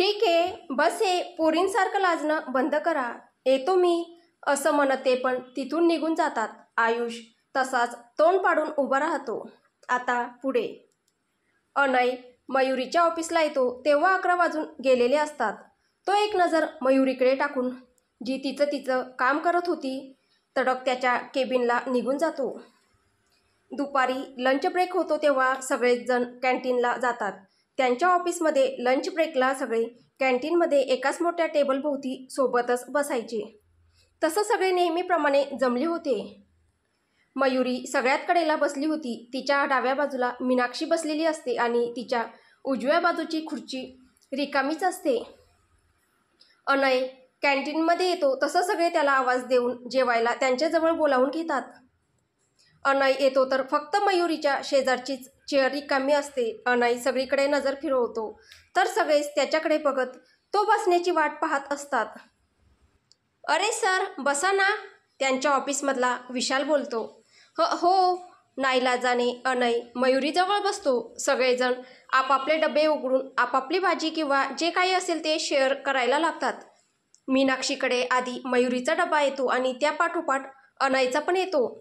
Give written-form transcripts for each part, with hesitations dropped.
ठीक आहे, बस हे पोरींसारखं लाजणं बंद करा. येतो मी, असं म्हणत ते पण तिथून निघून जातात. आयुष तसाच तोंड पाडून उभा राहतो. आता पुढे. अनय मयुरीच्या ऑफिसला येतो तेव्हा 11 वाजून गेलेले असतात. तो एक नजर मयुरीकडे टाकून, जी तिचं तिचं काम करत होती, तडक त्याच्या केबिनला निघून जातो. दुपारी लंच ब्रेक होतो तेव्हा सगळेच जण कॅन्टीनला जातात. त्यांच्या ऑफिसमध्ये लंच ब्रेकला सगळे कॅन्टीनमध्ये एकाच मोठ्या टेबलभोवती सोबतच बसायचे. तसं सगळे नेहमीप्रमाणे जमले होते. मयुरी सगळ्यात कडेला बसली होती. तिच्या डाव्या बाजूला मीनाक्षी बसलेली असते आणि तिच्या उजव्या बाजूची खुर्ची रिकामीच असते. अनय कॅन्टीनमध्ये येतो तसं सगळे त्याला आवाज देऊन जेवायला त्यांच्याजवळ बोलावून घेतात. अनय येतो तर फक्त मयुरीच्या शेजारचीच चेअर रिकामी असते. अनय सगळीकडे नजर फिरवतो तर सगळेच त्याच्याकडे बघत तो बसण्याची वाट पाहत असतात. अरे सर, बसा ना, त्यांच्या ऑफिसमधला विशाल बोलतो. हो, नाईलाजाने अनय मयुरीजवळ बसतो. सगळेजण आपापले डबे उघडून आपापली भाजी किंवा जे काही असेल ते शेअर करायला लागतात. मीनाक्षीकडे आधी मयुरीचा डबा येतो आणि त्या पाठोपाठ अनयचा पण येतो.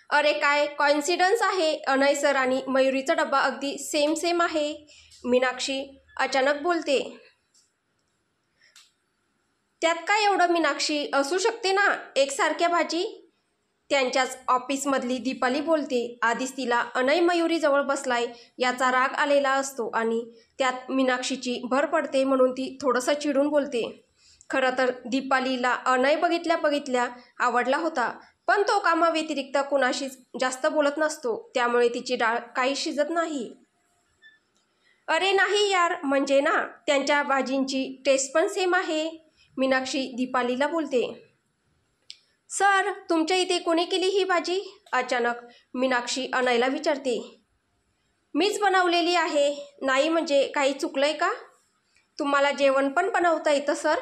अरे काय कॉइन्सिडन्स आहे, अनय सर आणि मयुरीचा डबा अगदी सेम आहे, मीनाक्षी अचानक बोलते. त्यात काय एवढं मीनाक्षी, असू शकते ना एकसारख्या भाजी, त्यांच्याच ऑफिसमधली दीपाली बोलते. आधीच तिला अनय मयुरीजवळ बसलाय याचा राग आलेला असतो आणि त्यात मीनाक्षीची भर पडते म्हणून ती थोडंसं चिडून बोलते. खरं तर दीपालीला अनय बघितल्या आवडला होता, पण तो कामाव्यतिरिक्त कुणाशीच जास्त बोलत नसतो, त्यामुळे तिची डाळ काही शिजत नाही. अरे नाही यार, म्हणजे ना, त्यांच्या भाजींची टेस्ट पण सेम आहे, मीनाक्षी दीपालीला बोलते. सर, तुमच्या इथे कोणी केली ही भाजी, अचानक मीनाक्षी अनयला विचारते. मीच बनवलेली आहे. नाही म्हणजे काही चुकलंय का? तुम्हाला जेवण पण बनवता येतं सर,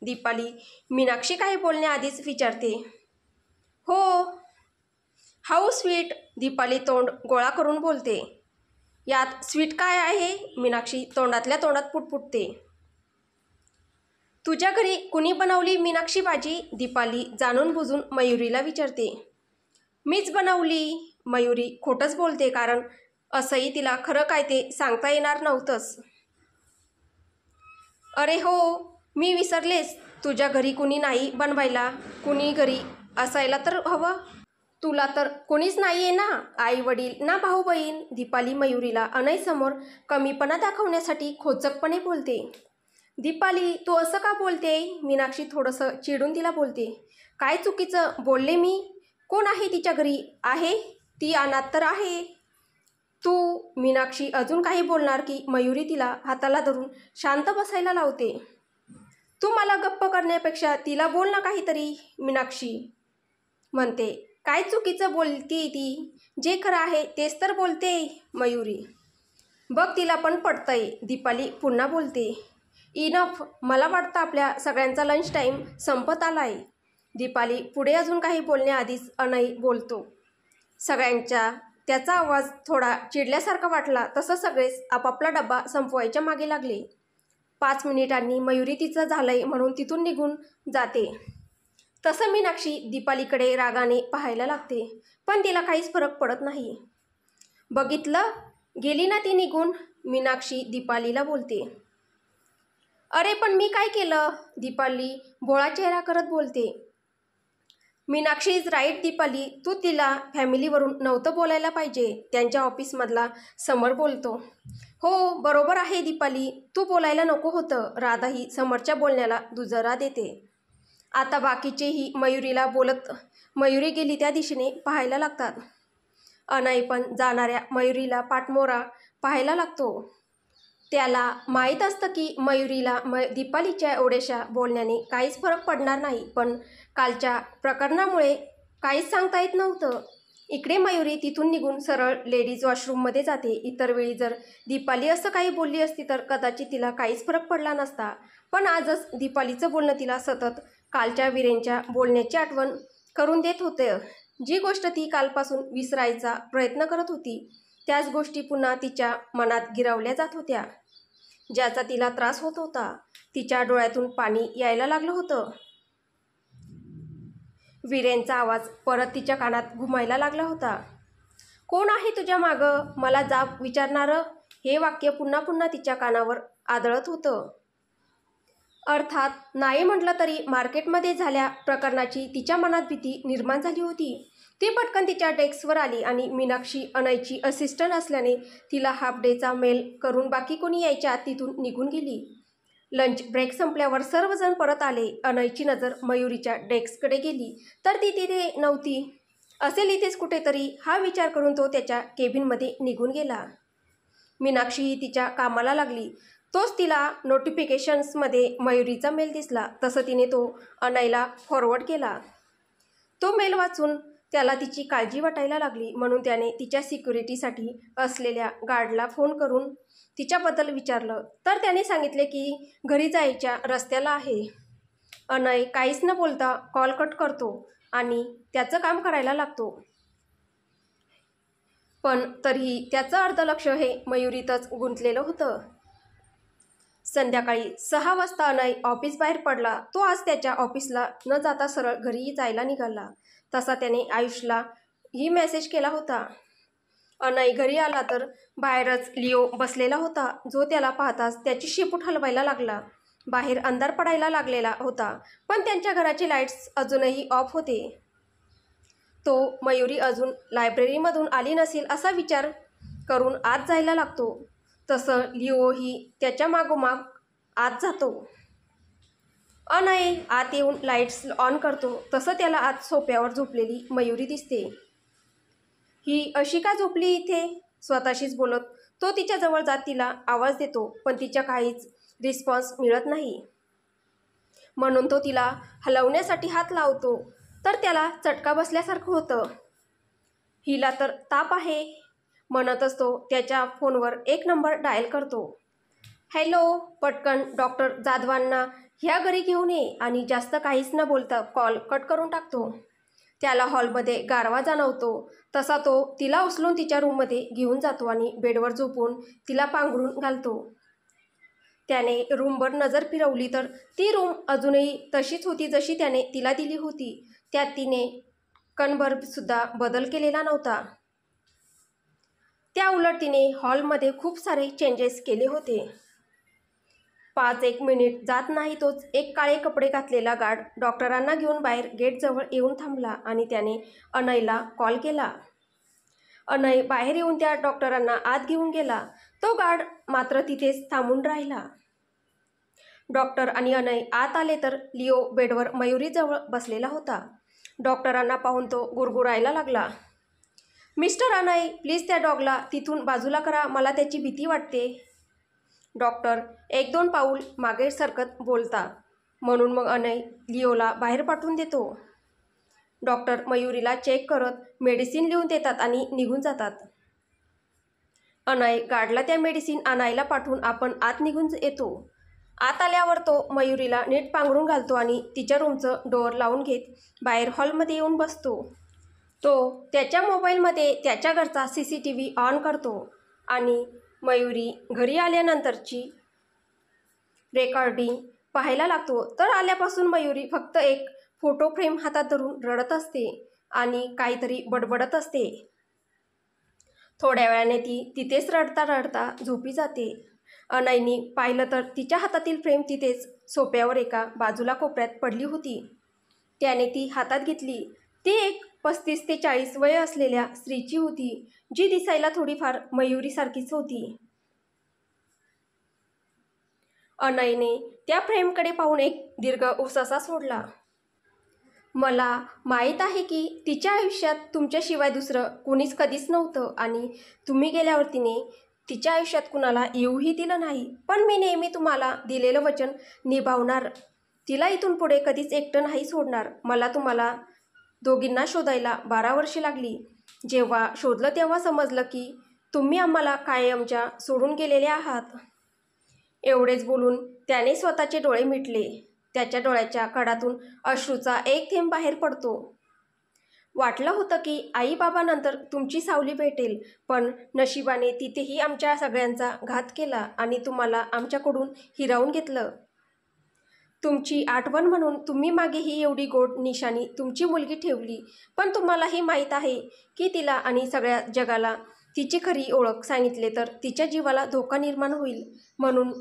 दीपाली मीनाक्षी काही बोलण्याआधीच विचारते. हो. हाऊ स्वीट, दीपाली तोंड गोळा करून बोलते. यात स्वीट काय आहे, मीनाक्षी तोंडातल्या तोंडात पुटपुटते. तुझ्या घरी कुणी बनवली मीनाक्षी भाजी, दीपाली जाणून बुजून मयुरीला विचारते. मीच बनवली, मयुरी खोटंच बोलते, कारण असंही तिला खरं काय ते सांगता येणार नव्हतंच. अरे हो, मी विसरलेच, तुझ्या घरी कुणी नाही बनवायला, कुणी घरी असायला तर हवं. तुला तर कोणीच नाहीये ना, आई वडील ना भाऊ बहीण, दीपाली मयुरीला अनयसमोर कमीपणा दाखवण्यासाठी खोचकपणे बोलते. दीपाली, तू असं का बोलते, मीनाक्षी थोडंसं चिडून तिला बोलते. काय चुकीचं बोलले मी? कोण आहे तिच्या घरी? आहे ती अनाथ तर आहे. तू, मीनाक्षी अजून काही बोलणार की मयुरी तिला हाताला धरून शांत बसायला लावते. तू मला गप्प करण्यापेक्षा तिला बोल ना काहीतरी, मीनाक्षी म्हणते. काय चुकीचं बोलती ती, जे खरं आहे तेच तर बोलते, मयुरी. बघ तिला पण पडतंय, दीपाली पुन्हा बोलते. इनफ, मला वाटतं आपल्या सगळ्यांचा लंच टाईम संपत आलाय, दीपाली पुढे अजून काही बोलण्याआधीच अनय बोलतो. सगळ्यांच्या त्याचा आवाज थोडा चिडल्यासारखा वाटला तसं सगळेच आपापला डबा संपवायच्या मागे लागले. 5 मिनिटांनी मयुरी तिचं झालंय म्हणून तिथून निघून जाते. तसं मीनाक्षी दीपालीकडे रागाने पाहायला लागते, पण तिला काहीच फरक पडत नाही. बघितलं, गेली ना ती निघून, मीनाक्षी दीपालीला बोलते. अरे पण मी काय केलं, दीपाली भोळा चेहरा करत बोलते. मीनाक्षी इज राईट दीपाली, तू तिला फॅमिलीवरून नव्हतं बोलायला पाहिजे, त्यांच्या ऑफिसमधला समर बोलतो. हो बरोबर आहे दीपाली, तू बोलायला नको होतं, राधाही समरच्या बोलण्याला दुजोरा देते. आता बाकीचेही मयुरीला बोलत मयुरी गेली त्या दिशेने पाहायला लागतात. अनय पण जाणाऱ्या मयुरीला पाठमोरा पाहायला लागतो. त्याला माहीत असतं की मयुरीला दीपालीच्या एवढ्याशा बोलण्याने काहीच फरक पडणार नाही, पण कालच्या प्रकरणामुळे काहीच सांगता येत नव्हतं. इकडे मयुरी तिथून निघून सरळ लेडीज वॉशरूममध्ये जाते. इतर वेळी जर दीपाली असं काही बोलली असती तर कदाचित तिला काहीच फरक पडला नसता, पण आजच दीपालीचं बोलणं तिला सतत कालच्या वीरेंच्या बोलण्याची आठवण करून देत होतं. जी गोष्ट ती कालपासून विसरायचा प्रयत्न करत होती, त्याच गोष्टी पुन्हा तिच्या मनात गिरवल्या जात होत्या. ज्याचा तिला त्रास होत होता. तिच्या डोळ्यातून पाणी यायला लागलं होतं. वीरेनचा आवाज परत तिच्या कानात घुमायला लागला होता. कोण आहे तुझ्या मागं, मला जाब विचारणारं? हे वाक्य पुन्हा पुन्हा तिच्या कानावर आदळत होतं. अर्थात नाही म्हटलं तरी मार्केटमध्ये झाल्या प्रकरणाची तिच्या मनात भीती निर्माण झाली होती. ती पटकन तिच्या डेस्कवर आली आणि मीनाक्षी अनयची असिस्टंट असल्याने तिला हाफ डेचा मेल करून बाकी कोणी यायच्या आत तिथून निघून गेली. लंच ब्रेक संपल्यावर सर्वजण परत आले. अनयची नजर मयुरीच्या डेस्ककडे गेली तर ती तिथे नव्हती. असेल इथेच कुठेतरी हा विचार करून तो त्याच्या केबिनमध्ये निघून गेला. मीनाक्षीही तिच्या कामाला लागली. तोच तिला नोटिफिकेशन्समध्ये मयुरीचा मेल दिसला. तसं तिने तो अनयला फॉरवर्ड केला. तो मेल वाचून त्याला तिची काळजी वाटायला लागली. म्हणून त्याने तिच्या सिक्युरिटीसाठी असलेल्या गार्डला फोन करून तिच्याबद्दल विचारलं तर त्याने सांगितले की घरी जायच्या रस्त्याला आहे. अनय काहीच न बोलता कॉल कट करतो आणि त्याचं काम करायला लागतो. पण तरीही त्याचं अर्ध लक्ष हे मयुरीतच गुंतलेलं होतं. संध्याकाळी 6 वाजता अनय ऑफिस बाहेर पडला. तो आज त्याच्या ऑफिसला न जाता सरळ घरी जायला निघाला. तसा त्याने आयुषला ही मेसेज केला होता. अनय घरी आला तर बाहेरच लिओ बसलेला होता, जो त्याला पाहताच त्याची शेपूट हलवायला लागला. बाहेर अंधार पडायला लागलेला होता, पण त्यांच्या घराचे लाईट्स अजूनही ऑफ होते. तो मयुरी अजून लायब्ररीमधून आली नसेल असा विचार करून आत जायला लागतो. तसं लिओही त्याच्या मागोमाग आत जातो. अनय आत येऊन लाईट्स ऑन करतो. तसं त्याला आत सोफ्यावर झोपलेली मयुरी दिसते. ही अशी का झोपली इथे, स्वतःशीच बोलत तो तिच्याजवळ जात तिला आवाज देतो, पण तिच्या काहीच रिस्पॉन्स मिळत नाही. म्हणून तो तिला हलवण्यासाठी हात लावतो तर त्याला चटका बसल्यासारखं होतं. हिला तर ताप आहे म्हणतच तो त्याच्या फोनवर एक नंबर डायल करतो. हॅलो, पटकन डॉक्टर जाधवांना ह्या घरी घेऊन ये. आणि जास्त काहीच न बोलता कॉल कट करून टाकतो. त्याला हॉलमध्ये गारवा जाणवतो. तसा तो तिला उचलून तिच्या रूममध्ये घेऊन जातो आणि बेडवर झोपून तिला पांघरून घालतो. त्याने रूमवर नजर फिरवली तर ती रूम अजूनही तशीच होती जशी त्याने तिला दिली होती. त्यात तिने कणभरसुद्धा बदल केलेला नव्हता. त्या उलट तिने हॉलमध्ये खूप सारे चेंजेस केले होते. 5-1 मिनिट जात नाही तोच एक काळे कपडे घातलेला गार्ड डॉक्टरांना घेऊन बाहेर गेटजवळ येऊन थांबला आणि त्याने अनयला कॉल केला. अनय बाहेर येऊन त्या डॉक्टरांना आत घेऊन गेला. तो गार्ड मात्र तिथेच थांबून राहिला. डॉक्टर आणि अनय आत आले तर लिओ बेडवर मयुरीजवळ बसलेला होता. डॉक्टरांना पाहून तो गुरगुरायला लागला. मिस्टर अनय, प्लीज त्या डॉगला तिथून बाजूला करा, मला त्याची भीती वाटते. डॉक्टर 1-2 पाऊल मागे सरकत बोलता. म्हणून मग अनय लिओला बाहेर पाठवून देतो. डॉक्टर मयुरीला चेक करत मेडिसिन लिहून देतात आणि निघून जातात. अनय गार्डला त्या मेडिसिन आणायला पाठवून आपण आत निघून येतो. आत आल्यावर तो मयुरीला नीट पांघरून घालतो आणि तिच्या रूमचं डोअर लावून घेत बाहेर हॉलमध्ये येऊन बसतो. तो त्याच्या मोबाईलमध्ये त्याच्या घरचा CCTV ऑन करतो आणि मयुरी घरी आल्यानंतरची रेकॉर्डिंग पाहायला लागतो. तर आल्यापासून मयुरी फक्त एक फोटो फ्रेम हातात धरून रडत असते आणि काहीतरी बडबडत असते. थोड्या वेळाने ती तिथेच रडता रडता झोपी जाते. अनयनी पाहिलं तर तिच्या हातातील फ्रेम तिथेच सोफ्यावर एका बाजूला कोपऱ्यात पडली होती. त्याने ती हातात घेतली. ती एक 35 ते 40 वय असलेल्या स्त्रीची होती, जी दिसायला थोडीफार मयुरीसारखीच होती. अनयने त्या फ्रेमकडे पाहून एक दीर्घ उसासा सोडला. मला माहीत आहे की तिच्या आयुष्यात तुमच्याशिवाय दुसरं कुणीच कधीच नव्हतं आणि तुम्ही गेल्यावर तिने तिच्या आयुष्यात कुणाला येऊही दिलं नाही. पण मी नेहमी तुम्हाला दिलेलं वचन निभावणार. तिला इथून पुढे कधीच एकटं नाही सोडणार. मला तुम्हाला दोघींना शोधायला 12 वर्षे लागली. जेव्हा शोधलं तेव्हा समजलं की तुम्ही आम्हाला कायमच्या सोडून गेलेले आहात. एवढेच बोलून त्याने स्वतःचे डोळे मिटले. त्याच्या डोळ्याच्या कडातून अश्रूचा एक थेंब बाहेर पडतो. वाटलं होतं की आई बाबानंतर तुमची सावली भेटेल, पण नशिबाने तिथेही आमच्या सगळ्यांचा घात केला आणि तुम्हाला आमच्याकडून हिरावून घेतलं. तुमची आठवण म्हणून तुम्ही मागे ही एवढी गोड निशाणी तुमची मुलगी ठेवली, पण तुम्हालाही माहीत आहे की तिला आणि सगळ्या जगाला तिची खरी ओळख सांगितले तर तिच्या जीवाला धोका निर्माण होईल म्हणून,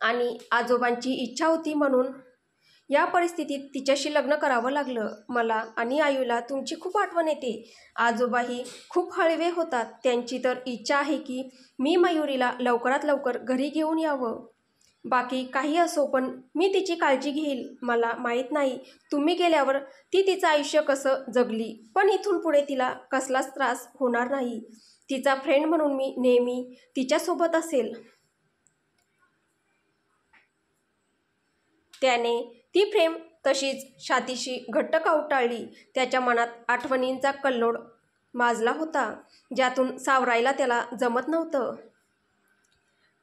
आणि आजोबांची इच्छा होती म्हणून या परिस्थितीत तिच्याशी लग्न करावं लागलं. मला आणि आयूला तुमची खूप आठवण येते. आजोबाही खूप हळवे होतात. त्यांची तर इच्छा आहे की मी मयुरीला लवकरात लवकर घरी घेऊन यावं. बाकी काही असो, पण मी तिची काळजी घेईल. मला माहीत नाही तुम्ही गेल्यावर ती तिचं आयुष्य कसं जगली, पण इथून पुढे तिला कसलाच त्रास होणार नाही. तिचा फ्रेंड म्हणून मी नेहमी तिच्यासोबत असेल. त्याने ती प्रेम तशीच छातीशी घट्ट कवटाळली. त्याच्या मनात आठवणींचा कल्लोळ माजला होता, ज्यातून सावरायला त्याला जमत नव्हतं.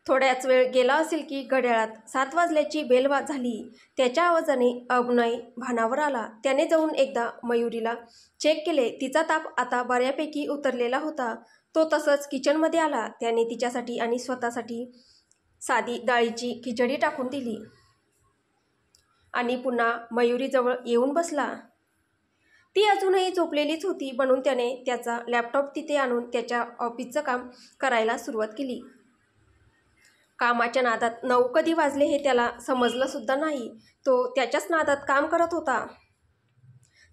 थोड्याच वेळ गेला असेल की घड्याळात 7 वाजल्याची बेल झाली. त्याच्या आवाजाने अभिनय भानावर आला. त्याने जाऊन एकदा मयुरीला चेक केले. तिचा ताप आता बऱ्यापैकी उतरलेला होता. तो तसंच किचनमध्ये आला. त्याने तिच्यासाठी आणि स्वतःसाठी साधी डाळीची खिचडी टाकून दिली आणि पुन्हा मयुरीजवळ येऊन बसला. ती अजूनही झोपलेलीच होती, म्हणून त्याने त्याचा लॅपटॉप तिथे आणून त्याच्या ऑफिसचं काम करायला सुरुवात केली. कामाच्या नादात 9 कधी वाजले हे त्याला समजलं सुद्धा नाही. तो त्याच्याच नादात काम करत होता.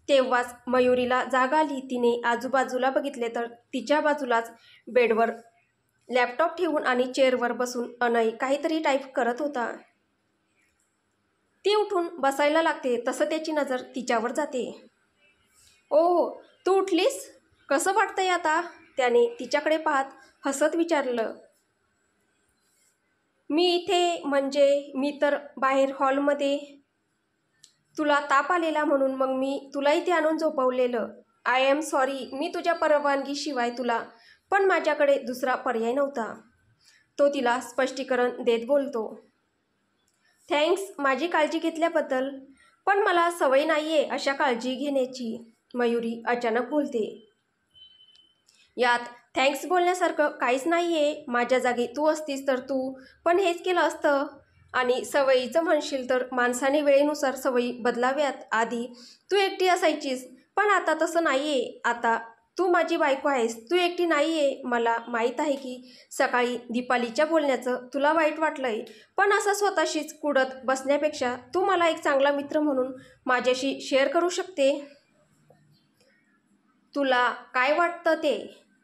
तेव्हाच मयुरीला जाग आली. तिने आजूबाजूला बघितले तर तिच्या बाजूलाच बेडवर लॅपटॉप ठेवून आणि चेअरवर बसून अनय काहीतरी टाईप करत होता. ती उठून बसायला लागते तसं त्याची नजर तिच्यावर जाते. "ओह, तू उठलीस? कसं वाटतंय आता?" त्याने तिच्याकडे पाहत हसत विचारलं. "मी इथे म्हणजे मी तर बाहेर हॉलमध्ये. तुला ताप आलेला म्हणून मग मी तुला इथे आणून झोपवलेलं. आय एम सॉरी, मी तुझ्या परवानगीशिवाय तुला, पण माझ्याकडे दुसरा पर्याय नव्हता." तो तिला स्पष्टीकरण देत बोलतो. "थँक्स माझी काळजी घेतल्याबद्दल, पण मला सवय नाहीये अशा काळजी घेण्याची." मयुरी अचानक बोलते. "यात थँक्स बोलण्यासारखं काहीच नाहीये. माझ्या जागी तू असतीस तर तू पण हेच केलं असतं. आणि सवयीचं म्हणशील तर माणसाने वेळेनुसार सवयी बदलाव्यात. आधी तू एकटी असायचीस, पण आता तसं नाहीये. आता तू माझी बायको आहेस, तू एकटी नाहीये. मला माहीत आहे की सकाळी दीपालीच्या बोलण्याचं तुला वाईट वाटलंय, पण असं स्वतःशीच कुढत बसण्यापेक्षा तू मला एक चांगला मित्र म्हणून माझ्याशी शेअर करू शकते. तुला काय वाटतं ते.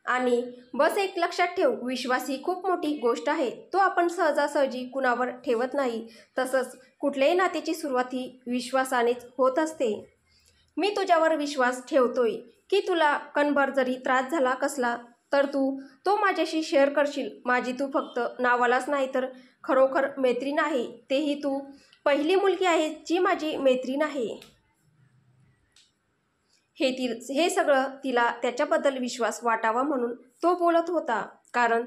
आणि बस एक लक्षात ठेव, विश्वास ही खूप मोठी गोष्ट आहे. तो आपण सहजासहजी कुणावर ठेवत नाही. तसंच कुठल्याही नात्याची सुरुवात ही विश्वासानेच होत असते. मी तुझ्यावर विश्वास ठेवतोय की तुला कणभर जरी त्रास झाला कसला तर तू तो माझ्याशी शेअर करशील. माझी तू फक्त नावालाच नाही तर खरोखर मैत्रीण आहे. तेही तू पहिली मुलगी आहे जी माझी मैत्रीण आहे." हे सगळं तिला त्याच्याबद्दल विश्वास वाटावा म्हणून तो बोलत होता, कारण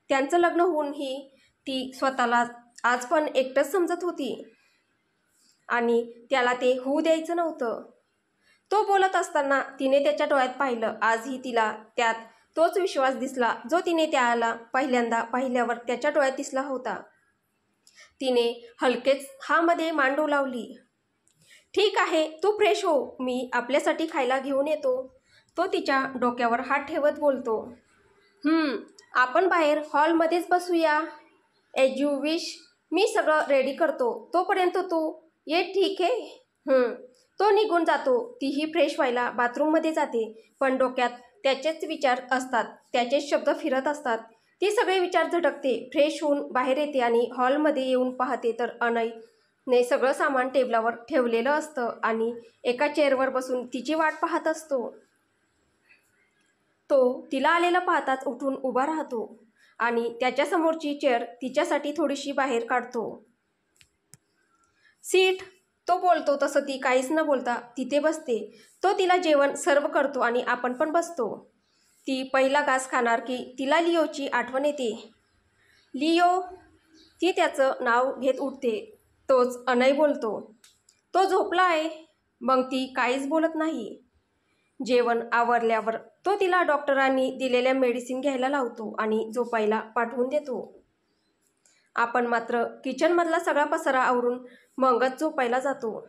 त्यांचं लग्न होऊनही ती स्वतःला आज पण एकटंच समजत होती आणि त्याला ते होऊ द्यायचं नव्हतं. तो बोलत असताना तिने त्याच्या डोळ्यात पाहिलं. आजही तिला त्यात तोच विश्वास दिसला जो तिने त्याला पहिल्यांदा पाहिल्यावर त्याच्या डोळ्यात दिसला होता. तिने हलकेच हा मध्ये मान डोलावली. "ठीक आहे, तू फ्रेश हो, मी आपल्यासाठी खायला घेऊन येतो." तो तिच्या डोक्यावर हात ठेवत बोलतो. आपण बाहेर हॉलमध्येच बसूया." "एज यू विश, मी सगळं रेडी करतो. तोपर्यंत तू ये, ठीक आहे?" तो निघून जातो. तीही फ्रेश व्हायला बाथरूममध्ये जाते, पण डोक्यात त्याचेच विचार असतात, त्याचेच शब्द फिरत असतात. ती सगळे विचार झटकते. फ्रेश होऊन बाहेर येते आणि हॉलमध्ये येऊन पाहते तर अनयने सगळं सामान टेबलावर ठेवलेलं असतं आणि एका चेअरवर बसून तिची वाट पाहत असतो. तो तिला आलेला पाहताच उठून उभा राहतो आणि त्याच्यासमोरची चेअर तिच्यासाठी थोडीशी बाहेर काढतो. "सीट," तो बोलतो तसं ती काहीच न बोलता तिथे बसते. तो तिला जेवण सर्व करतो आणि आपण पण बसतो. ती पहिला घास खाणार की तिला लिओची आठवण येते. "लिओ," ती त्याचं नाव घेत उठते. तोच अनय बोलतो. "तो झोपला आहे." मग ती काहीच बोलत नाही. जेवण आवरल्यावर तो तिला डॉक्टरांनी दिलेल्या मेडिसिन घ्यायला लावतो आणि झोपायला पाठवून देतो. आपण मात्र किचनमधला सगळा पसारा आवरून मगच झोपायला जातो.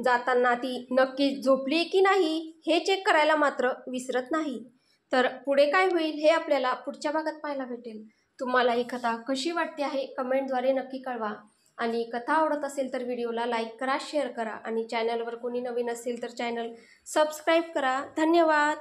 जाताना ती नक्की झोपली की नाही हे चेक करायला मात्र विसरत नाही. तर पुढे काय होईल हे आपल्याला पुढच्या भागात पाहायला भेटेल. तुम्हाला ही कथा कशी वाटते आहे कमेंटद्वारे नक्की कळवा. आणि कथा आवडत असेल तर व्हिडिओला लाईक करा, शेअर करा आणि चॅनलवर कोणी नवीन असेल तर चॅनल सबस्क्राईब करा. धन्यवाद.